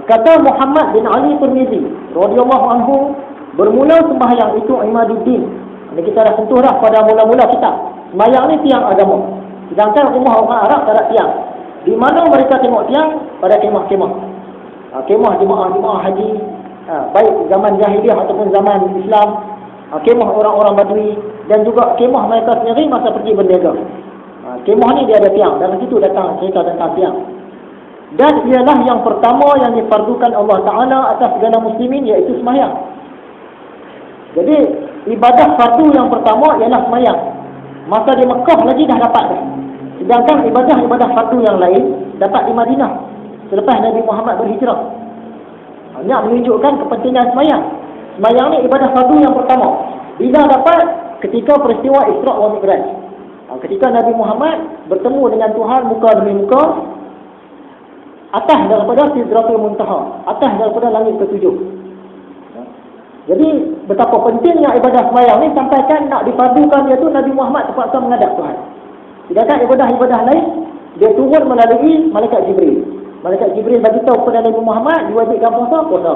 Kata Muhammad bin Ali Tirmizi radhiyallahu anhu, bermula sembahyang itu imaduddin. Ini kita dah sentuh dah pada mula-mula kitab. Sembahyang ni tiang agama. Sedangkan rumah orang Arab tak ada tiang. Di mana mereka tengok tiang? Pada kemah-kemah. Kemah jemaah haji, baik zaman jahiliah ataupun zaman Islam. Kemah orang-orang Badui, dan juga kemah mereka sendiri masa pergi berniaga. Kemah ni dia ada tiang. Dalam situ datang cerita tentang tiang. Dan ialah yang pertama yang difardukan Allah Ta'ala atas segala muslimin, iaitu sembahyang. Jadi ibadah fardu yang pertama ialah sembahyang. Masa di Mekah lagi dah dapat dah. Sedangkan ibadah-ibadah fardu yang lain dapat di Madinah selepas Nabi Muhammad berhijrah. Ini menunjukkan kepentingan sembahyang. Sembahyang ni ibadah fardu yang pertama. Bila dapat? Ketika peristiwa Isra wa Mi'raj. Ketika Nabi Muhammad bertemu dengan Tuhan muka demi muka, atas daripada Sidratul Muntaha, atas daripada langit ketujuh. Jadi betapa pentingnya ibadah sembahyang ni, sampaikan nak dipadukan dia tu Nabi Muhammad terpaksa menghadap Tuhan. Sedangkan ibadah-ibadah lain dia turun melalui malaikat Jibril. Malaikat Jibril bagi tahu kepada Nabi Muhammad diwajibkan puasa.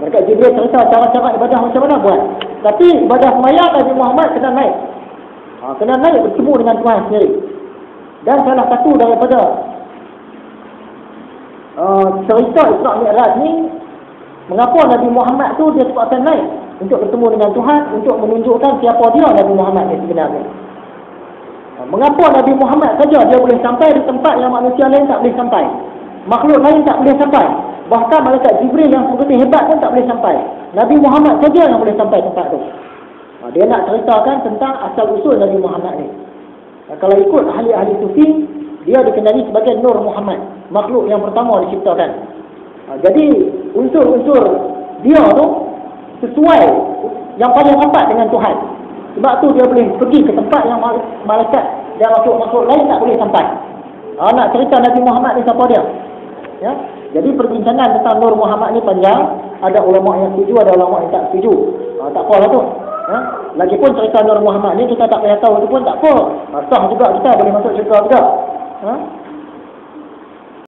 Malaikat Jibril cerita cara-cara ibadah macam mana buat. Tapi ibadah sembahyang Nabi Muhammad kena naik. Kena naik bertemu dengan Tuhan sendiri. Dan salah satu daripada cerita Isra Mi'raj ni, mengapa Nabi Muhammad tu dia terpaksa naik untuk bertemu dengan Tuhan, untuk menunjukkan siapa dia Nabi Muhammad ni sebenarnya. Mengapa Nabi Muhammad saja dia boleh sampai di tempat yang manusia lain tak boleh sampai, makhluk lain tak boleh sampai, bahkan malaikat Jibril yang begitu hebat pun tak boleh sampai. Nabi Muhammad saja yang boleh sampai tempat tu. Dia nak ceritakan tentang asal-usul Nabi Muhammad ni. Kalau ikut ahli-ahli sufi, dia dikenali sebagai Nur Muhammad, makhluk yang pertama diciptakan. Jadi unsur-unsur dia tu sesuai, yang paling rapat dengan Tuhan. Sebab tu dia boleh pergi ke tempat yang malaikat dan makhluk-makhluk lain tak boleh sampai. Nak cerita Nabi Muhammad ni siapa dia? Ya? Jadi perbincangan tentang Nur Muhammad ni panjang. Ada ulama yang setuju, ada ulama yang tak setuju. Tak apalah tu. Lagipun cerita Nur Muhammad ni kita tak payah tahu tu pun tak apa. Sah juga, kita boleh masuk cerita juga.